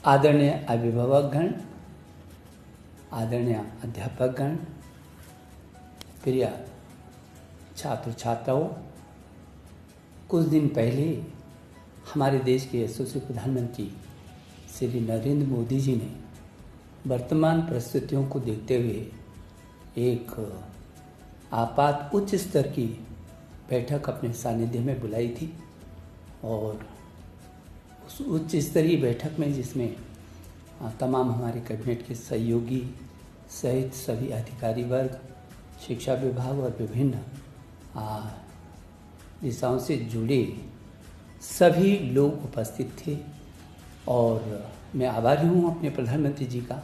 आदरणीय अभिभावकगण, आदरणीय अध्यापकगण, प्रिय छात्र छात्राओं, कुछ दिन पहले हमारे देश के यशस्वी प्रधानमंत्री श्री नरेंद्र मोदी जी ने वर्तमान परिस्थितियों को देखते हुए एक आपात उच्च स्तर की बैठक अपने सानिध्य में बुलाई थी और उस उच्च स्तरीय बैठक में जिसमें तमाम हमारे कैबिनेट के सहयोगी सहित सभी अधिकारी वर्ग, शिक्षा विभाग और विभिन्न दिशाओं से जुड़े सभी लोग उपस्थित थे। और मैं आभारी हूँ अपने प्रधानमंत्री जी का,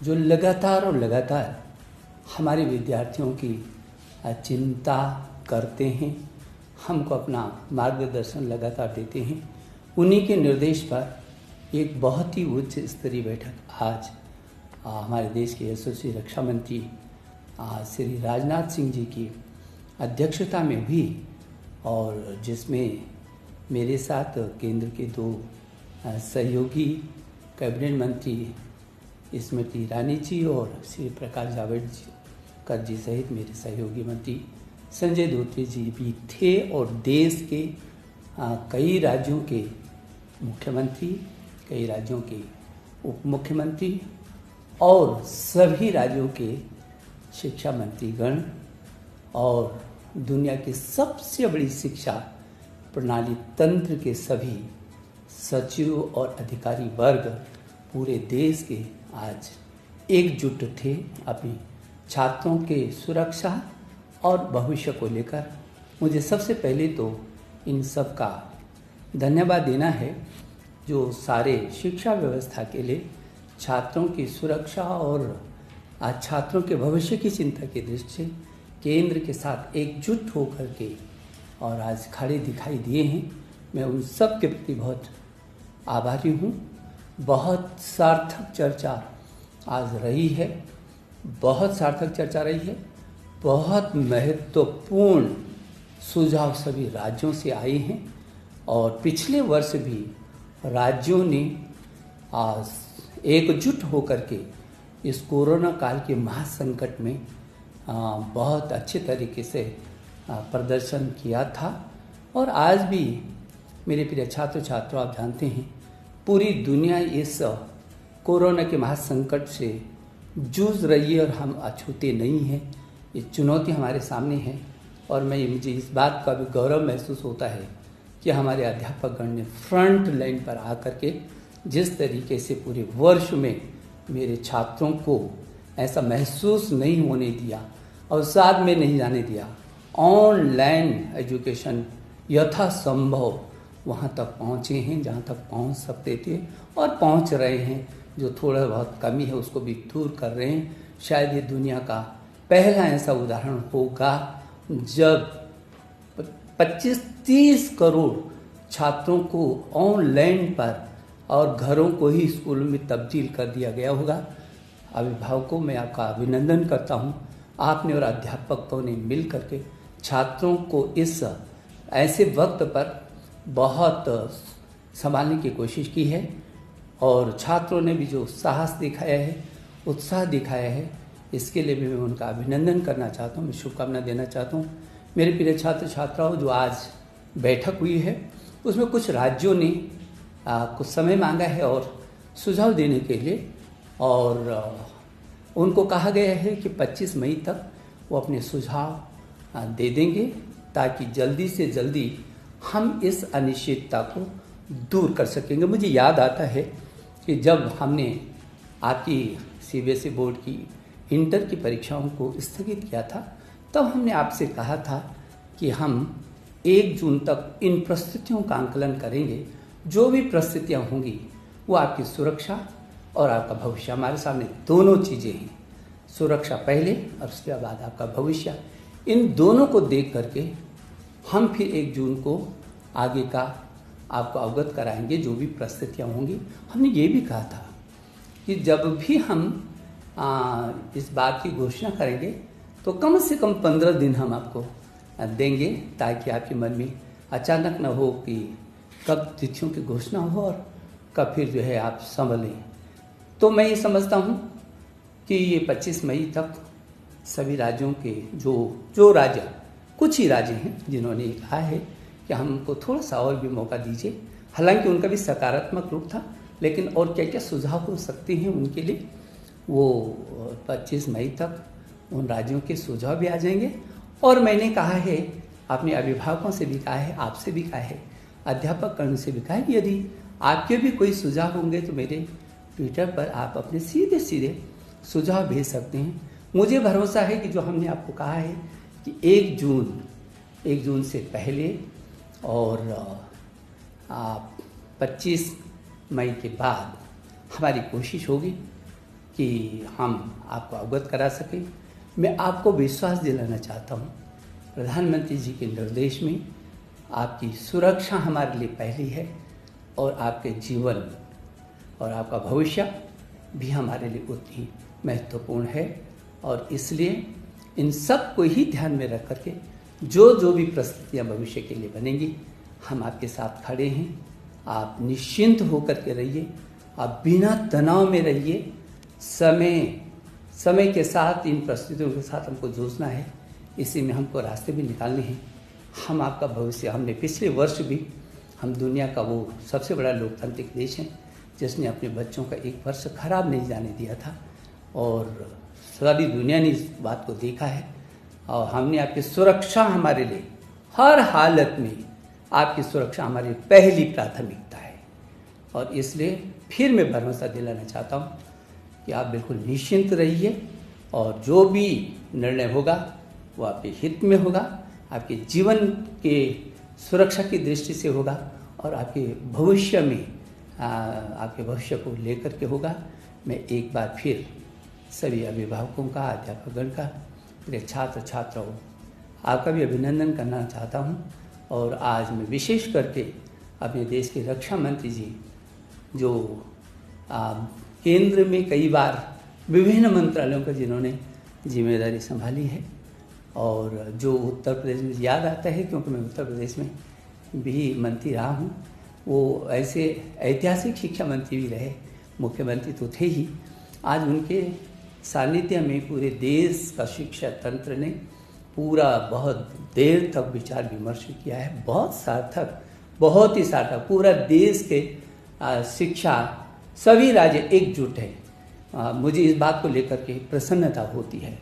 जो लगातार हमारे विद्यार्थियों की चिंता करते हैं, हमको अपना मार्गदर्शन लगातार देते हैं। उन्हीं के निर्देश पर एक बहुत ही उच्च स्तरीय बैठक आज हमारे देश के यशस्वी रक्षा मंत्री श्री राजनाथ सिंह जी की अध्यक्षता में हुई और जिसमें मेरे साथ केंद्र के दो सहयोगी कैबिनेट मंत्री स्मृति ईरानी जी और श्री प्रकाश जावड़ेकर जी सहित मेरे सहयोगी मंत्री संजय धोत्रे जी भी थे और देश के कई राज्यों के मुख्यमंत्री, कई राज्यों के उप मुख्यमंत्री और सभी राज्यों के शिक्षा मंत्रीगण और दुनिया की सबसे बड़ी शिक्षा प्रणाली तंत्र के सभी सचिव और अधिकारी वर्ग पूरे देश के आज एकजुट थे अपने छात्रों के सुरक्षा और भविष्य को लेकर। मुझे सबसे पहले तो इन सब का धन्यवाद देना है जो सारे शिक्षा व्यवस्था के लिए छात्रों की सुरक्षा और छात्रों के भविष्य की चिंता की दृष्टि से केंद्र के साथ एकजुट होकर के और आज खड़े दिखाई दिए हैं। मैं उन सब के प्रति बहुत आभारी हूँ। बहुत सार्थक चर्चा आज रही है, बहुत महत्वपूर्ण सुझाव सभी राज्यों से आए हैं और पिछले वर्ष भी राज्यों ने एकजुट होकर के इस कोरोना काल के महासंकट में बहुत अच्छे तरीके से प्रदर्शन किया था। और आज भी मेरे प्रिय छात्र छात्रों, आप जानते हैं पूरी दुनिया इस कोरोना के महासंकट से जूझ रही है और हम अछूते नहीं हैं। ये चुनौती हमारे सामने है और मुझे इस बात का भी गौरव महसूस होता है कि हमारे अध्यापकगण ने फ्रंट लाइन पर आकर के जिस तरीके से पूरे वर्ष में मेरे छात्रों को ऐसा महसूस नहीं होने दिया और साथ में नहीं जाने दिया, ऑनलाइन एजुकेशन यथासंभव वहाँ तक पहुँचे हैं जहाँ तक पहुँच सकते थे और पहुँच रहे हैं। जो थोड़ा बहुत कमी है उसको भी दूर कर रहे हैं। शायद ये दुनिया का पहला ऐसा उदाहरण होगा जब 25-30 करोड़ छात्रों को ऑनलाइन पर और घरों को ही स्कूल में तब्दील कर दिया गया होगा। अभिभावकों में आपका अभिनंदन करता हूँ। आपने और अध्यापकों ने मिल करके छात्रों को इस ऐसे वक्त पर बहुत संभालने की कोशिश की है और छात्रों ने भी जो साहस दिखाया है, उत्साह दिखाया है, इसके लिए भी मैं उनका अभिनंदन करना चाहता हूँ, मैं शुभकामना देना चाहता हूँ। मेरे प्रिय छात्र छात्राओं, जो आज बैठक हुई है उसमें कुछ राज्यों ने कुछ समय मांगा है और सुझाव देने के लिए और उनको कहा गया है कि 25 मई तक वो अपने सुझाव दे देंगे ताकि जल्दी से जल्दी हम इस अनिश्चितता को दूर कर सकेंगे। मुझे याद आता है कि जब हमने आपकी CBSE बोर्ड की इंटर की परीक्षाओं को स्थगित किया था तब हमने आपसे कहा था कि हम 1 जून तक इन परिस्थितियों का आंकलन करेंगे। जो भी परिस्थितियाँ होंगी वो आपकी सुरक्षा और आपका भविष्य, हमारे सामने दोनों चीज़ें हैं, सुरक्षा पहले और उसके बाद आपका भविष्य। इन दोनों को देख करके हम फिर 1 जून को आगे का आपको अवगत कराएंगे जो भी परिस्थितियाँ होंगी। हमने ये भी कहा था कि जब भी हम इस बात की घोषणा करेंगे तो कम से कम 15 दिन हम आपको देंगे ताकि आपके मन में अचानक न हो कि कब तिथियों की घोषणा हो और का फिर जो है आप संभलें। तो मैं ये समझता हूँ कि ये 25 मई तक सभी राज्यों के जो राज्य, कुछ ही राज्य हैं जिन्होंने कहा है कि हमको थोड़ा सा और भी मौका दीजिए। हालांकि उनका भी सकारात्मक रूप था, लेकिन और क्या क्या सुझाव हो सकते हैं उनके लिए, वो 25 मई तक उन राज्यों के सुझाव भी आ जाएंगे। और मैंने कहा है, अपने अभिभावकों से भी कहा है, आपसे भी कहा है, अध्यापक कर्ण से भी कहा है, यदि आपके भी कोई सुझाव होंगे तो मेरे ट्विटर पर आप अपने सीधे सीधे सुझाव भेज सकते हैं। मुझे भरोसा है कि जो हमने आपको कहा है कि 1 जून से पहले और 25 मई के बाद हमारी कोशिश होगी कि हम आपको अवगत करा सकें। मैं आपको विश्वास दिलाना चाहता हूँ, प्रधानमंत्री जी के निर्देश में आपकी सुरक्षा हमारे लिए पहली है और आपके जीवन और आपका भविष्य भी हमारे लिए उतनी महत्वपूर्ण है। और इसलिए इन सब को ही ध्यान में रख करके जो भी परिस्थितियाँ भविष्य के लिए बनेंगी, हम आपके साथ खड़े हैं। आप निश्चिंत होकर के रहिए, आप बिना तनाव में रहिए। समय के साथ इन परिस्थितियों के साथ हमको जूझना है, इसी में हमको रास्ते भी निकालने हैं। हम आपका भविष्य, हमने पिछले वर्ष भी, हम दुनिया का वो सबसे बड़ा लोकतांत्रिक देश है जिसने अपने बच्चों का 1 वर्ष खराब नहीं जाने दिया था, और सारी दुनिया ने इस बात को देखा है। और हमने आपकी सुरक्षा, हमारे लिए हर हालत में आपकी सुरक्षा हमारी पहली प्राथमिकता है। और इसलिए फिर मैं भरोसा दिलाना चाहता हूँ कि आप बिल्कुल निश्चिंत रहिए, और जो भी निर्णय होगा वो आपके हित में होगा, आपके जीवन के सुरक्षा की दृष्टि से होगा, और आपके भविष्य में आपके भविष्य को लेकर के होगा। मैं एक बार फिर सभी अभिभावकों का, अध्यापकगण का, मेरे छात्र छात्राओं, आपका भी अभिनंदन करना चाहता हूँ। और आज मैं विशेष करके अपने देश के रक्षा मंत्री जी, जो केंद्र में कई बार विभिन्न मंत्रालयों का जिन्होंने जिम्मेदारी संभाली है, और जो उत्तर प्रदेश में याद आता है क्योंकि मैं उत्तर प्रदेश में भी मंत्री रहा हूँ, वो ऐसे ऐतिहासिक शिक्षा मंत्री भी रहे, मुख्यमंत्री तो थे ही। आज उनके सानिध्य में पूरे देश का शिक्षा तंत्र ने पूरा बहुत देर तक विचार विमर्श किया है, बहुत सार्थक, बहुत ही सार्थक। पूरा देश के शिक्षा, सभी राज्य एकजुट है। मुझे इस बात को लेकर के प्रसन्नता होती है,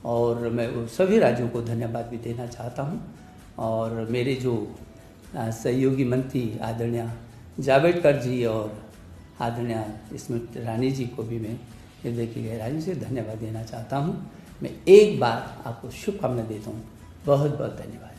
और मैं सभी राज्यों को धन्यवाद भी देना चाहता हूँ। और मेरे जो सहयोगी मंत्री आदरणीय जावड़ेकर जी और आदरणीय स्मृति ईरानी जी को भी मैं हृदय की गहराई से धन्यवाद देना चाहता हूँ। मैं एक बार आपको शुभकामना देता हूँ। बहुत बहुत धन्यवाद।